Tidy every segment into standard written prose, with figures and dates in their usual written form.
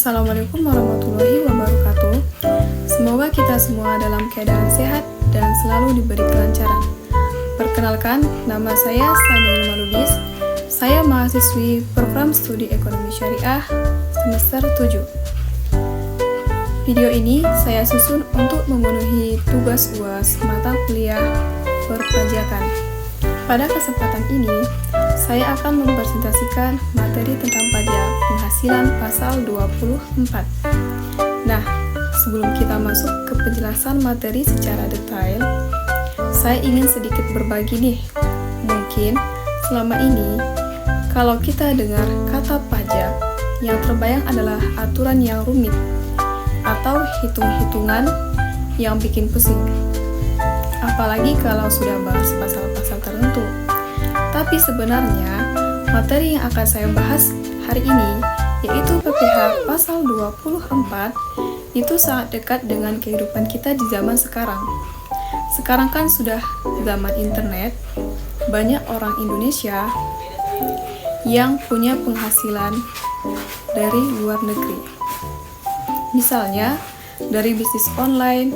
Assalamualaikum warahmatullahi wabarakatuh. Semoga kita semua dalam keadaan sehat dan selalu diberi kelancaran. Perkenalkan, nama saya Sani Malubis. Saya mahasiswi Program Studi Ekonomi Syariah semester 7. Video ini saya susun untuk memenuhi tugas UAS mata kuliah perpajakan. Pada kesempatan ini, saya akan mempresentasikan materi tentang pajak penghasilan pasal 24. Nah, sebelum kita masuk ke penjelasan materi secara detail, saya ingin sedikit berbagi nih. Mungkin selama ini, kalau kita dengar kata pajak, yang terbayang adalah aturan yang rumit atau hitung-hitungan yang bikin pusing. Apalagi kalau sudah bahas pasal-pasal tertentu. Tapi sebenarnya, materi yang akan saya bahas hari ini, yaitu PPh pasal 24, itu sangat dekat dengan kehidupan kita di zaman sekarang. Sekarang kan sudah zaman internet, banyak orang Indonesia yang punya penghasilan dari luar negeri. Misalnya, dari bisnis online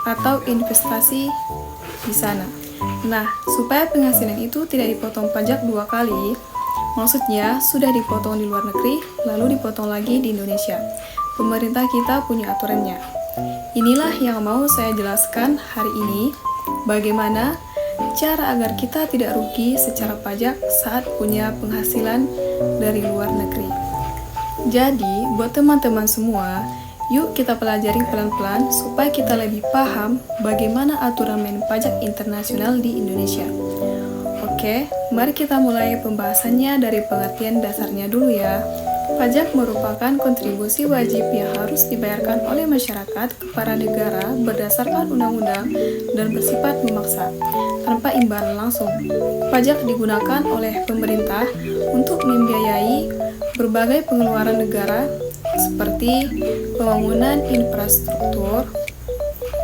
atau investasi di sana. Nah, supaya penghasilan itu tidak dipotong pajak 2 kali, maksudnya sudah dipotong di luar negeri, lalu dipotong lagi di Indonesia. Pemerintah kita punya aturannya. Inilah yang mau saya jelaskan hari ini, bagaimana cara agar kita tidak rugi secara pajak saat punya penghasilan dari luar negeri. Jadi, buat teman-teman semua, yuk kita pelajari pelan-pelan supaya kita lebih paham bagaimana aturan main pajak internasional di Indonesia. Oke, mari kita mulai pembahasannya dari pengertian dasarnya dulu ya. Pajak merupakan kontribusi wajib yang harus dibayarkan oleh masyarakat kepada negara berdasarkan undang-undang dan bersifat memaksa, tanpa imbalan langsung. Pajak digunakan oleh pemerintah untuk membiayai berbagai pengeluaran negara seperti pembangunan infrastruktur,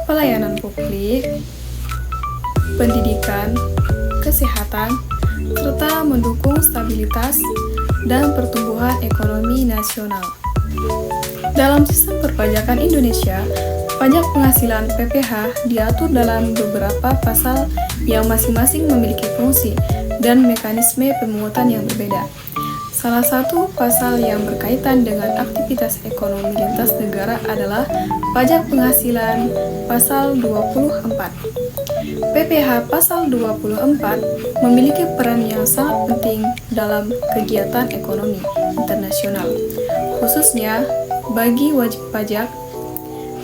pelayanan publik, pendidikan, kesehatan, serta mendukung stabilitas dan pertumbuhan ekonomi nasional. Dalam sistem perpajakan Indonesia, pajak penghasilan PPh diatur dalam beberapa pasal yang masing-masing memiliki fungsi dan mekanisme pemungutan yang berbeda. Salah satu pasal yang berkaitan dengan aktivitas ekonomi lintas negara adalah pajak penghasilan pasal 24. PPh pasal 24 memiliki peran yang sangat penting dalam kegiatan ekonomi internasional, khususnya bagi wajib pajak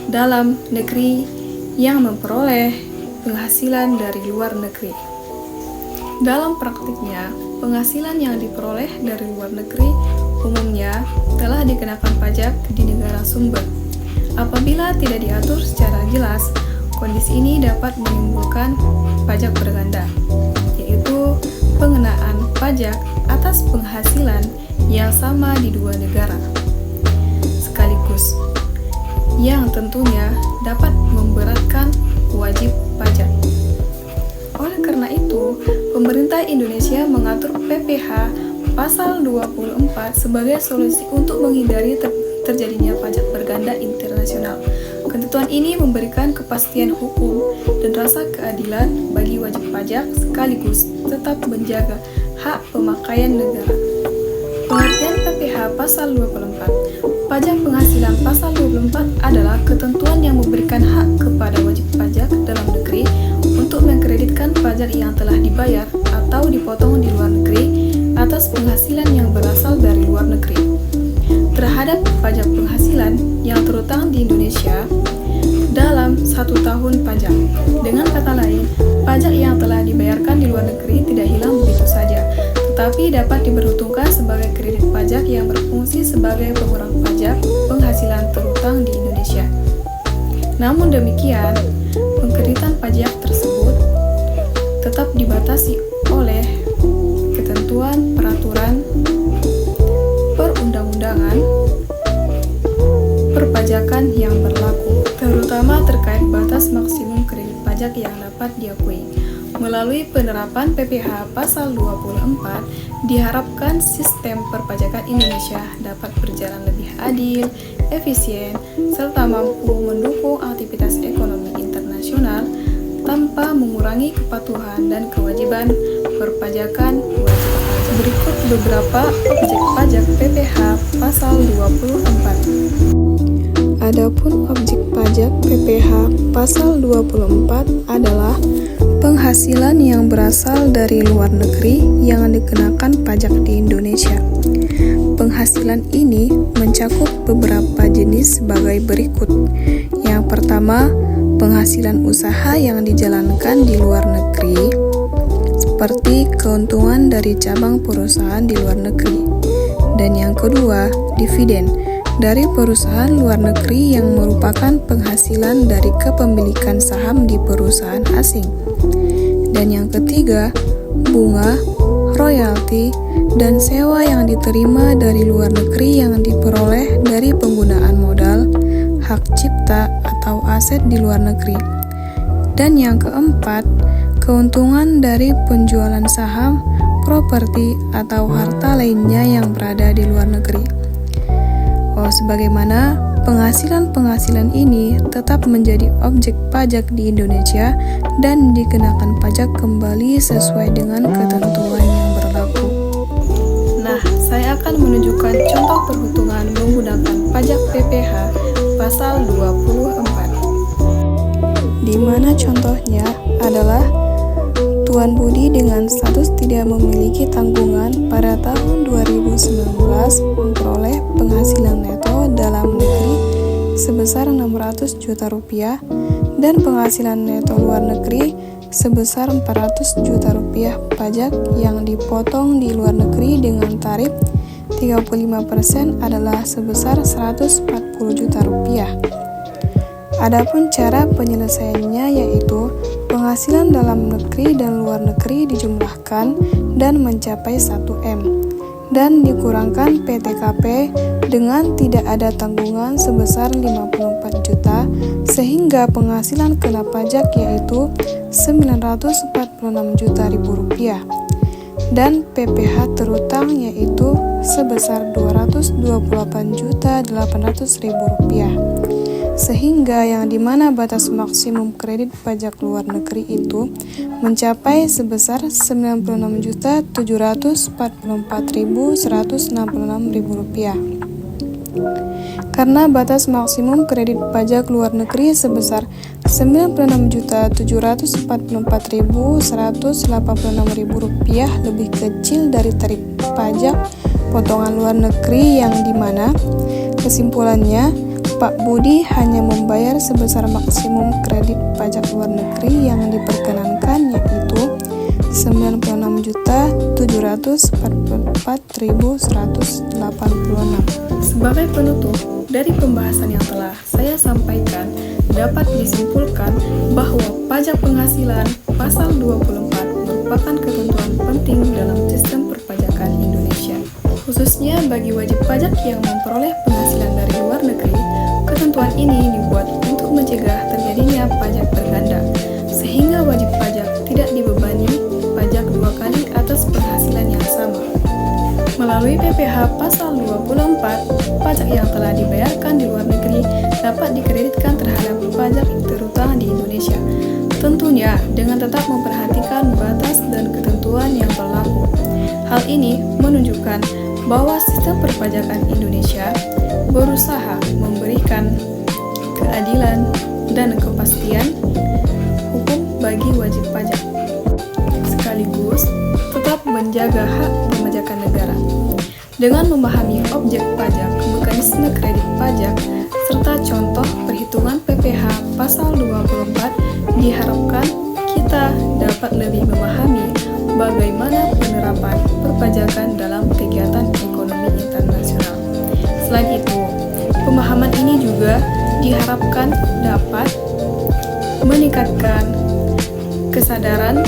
dalam negeri yang memperoleh penghasilan dari luar negeri. Dalam praktiknya, penghasilan yang diperoleh dari luar negeri umumnya telah dikenakan pajak di negara sumber. Apabila tidak diatur secara jelas, kondisi ini dapat menimbulkan pajak berganda, yaitu pengenaan pajak atas penghasilan yang sama di dua negara sekaligus, yang tentunya dapat memberatkan wajib pajak. Oleh karena itu, pemerintah Indonesia mengatur PPh pasal 24 sebagai solusi untuk menghindari terjadinya pajak berganda internasional. Ketentuan ini memberikan kepastian hukum dan rasa keadilan bagi wajib pajak sekaligus tetap menjaga hak pemakaian negara. Pengertian PPh pasal 24. Pajak penghasilan pasal 24 adalah ketentuan yang memberikan hak kepada wajib pajak dalam negeri untuk mengkreditkan pajak yang telah dibayar atau dipotong di luar negeri atas penghasilan yang berasal dari luar negeri terhadap pajak penghasilan yang terutang di Indonesia dalam 1 tahun pajak. Dengan kata lain, pajak yang telah dibayarkan di luar negeri tidak hilang begitu saja, tetapi dapat diperhitungkan sebagai kredit pajak yang berfungsi sebagai pengurang pajak penghasilan terutang di Indonesia. Namun demikian, pengkreditan pajak tersebut tetap dibatasi oleh ketentuan peraturan perundang-undangan perpajakan yang berlaku, terutama terkait batas maksimum kredit pajak yang dapat diakui. Melalui penerapan PPh pasal 24, diharapkan sistem perpajakan Indonesia dapat berjalan lebih adil, efisien, serta mampu mendukung aktivitas ekonomi internasional tanpa mengurangi kepatuhan dan kewajiban perpajakan wajib pajak. Berikut beberapa objek pajak PPh pasal 24. Adapun objek pajak PPh pasal 24 adalah penghasilan yang berasal dari luar negeri yang dikenakan pajak di Indonesia. Penghasilan ini mencakup beberapa jenis sebagai berikut. Yang pertama, penghasilan usaha yang dijalankan di luar negeri, seperti keuntungan dari cabang perusahaan di luar negeri. Dan yang kedua, dividen dari perusahaan luar negeri yang merupakan penghasilan dari kepemilikan saham di perusahaan asing. Dan yang ketiga, bunga, royalti, dan sewa yang diterima dari luar negeri yang diperoleh dari penggunaan modal, hak cipta, atau aset di luar negeri. Dan yang keempat, keuntungan dari penjualan saham, properti, atau harta lainnya yang berada di luar negeri. Sebagaimana penghasilan ini tetap menjadi objek pajak di Indonesia dan dikenakan pajak kembali sesuai dengan ketentuan yang berlaku. Nah, saya akan menunjukkan contoh perhitungan menggunakan pajak PPh pasal 24. Di mana contohnya adalah Tuan Budi dengan status tidak memiliki tanggungan pada tahun 2019 memperoleh penghasilan neto dalam negeri sebesar 600 juta rupiah dan penghasilan neto luar negeri sebesar 400 juta rupiah pajak yang dipotong di luar negeri dengan tarif 35% adalah sebesar 140 juta rupiah. Adapun cara penyelesaiannya yaitu penghasilan dalam negeri dan luar negeri dijumlahkan dan mencapai 1M dan dikurangkan PTKP dengan tidak ada tanggungan sebesar 54 juta sehingga penghasilan kena pajak yaitu 946 juta rupiah dan PPh terutang yaitu sebesar 228.800.000 rupiah. Sehingga yang dimana batas maksimum kredit pajak luar negeri itu mencapai sebesar Rp969.444.166 karena batas maksimum kredit pajak luar negeri sebesar Rp96.744.186 lebih kecil dari tarif pajak potongan luar negeri yang dimana kesimpulannya Pak Budi hanya membayar sebesar maksimum kredit pajak luar negeri yang diperkenankan yaitu Rp97.744.186. Sebagai penutup dari pembahasan yang telah saya sampaikan, dapat disimpulkan bahwa pajak penghasilan pasal 24 merupakan ketentuan penting dalam sistem perpajakan Indonesia. Khususnya bagi wajib pajak yang memperoleh penghasilan dari luar negeri, ketentuan ini dibuat untuk mencegah terjadinya pajak berganda, sehingga wajib pajak tidak dibebani pajak dua kali atas penghasilan yang sama. Melalui PPh pasal 24, pajak yang telah dibayarkan di luar negeri dapat dikreditkan terhadap pajak terutang di Indonesia. Tentunya dengan tetap memperhatikan batas dan ketentuan yang berlaku. Hal ini menunjukkan bahwa sistem perpajakan Indonesia berusaha memberikan keadilan dan kepastian hukum bagi wajib pajak, sekaligus tetap menjaga hak pemajakan negara. Dengan memahami objek pajak, mekanisme kredit pajak, serta contoh perhitungan PPh pasal 24, diharapkan kita dapat lebih memahami bagaimana penerapan perpajakan dalam kegiatan ekonomi internasional. Selain itu, pemahaman ini juga diharapkan dapat meningkatkan kesadaran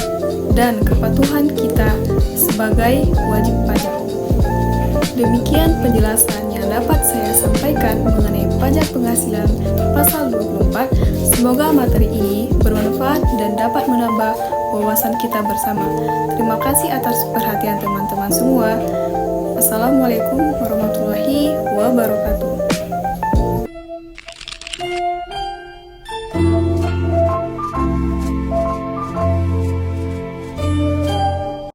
dan kepatuhan kita sebagai wajib pajak. Demikian penjelasan yang dapat saya sampaikan mengenai pajak penghasilan pasal 24. Semoga materi ini bermanfaat dan dapat menambah wawasan kita bersama. Terima kasih atas perhatian teman-teman semua. Assalamualaikum warahmatullahi wabarakatuh.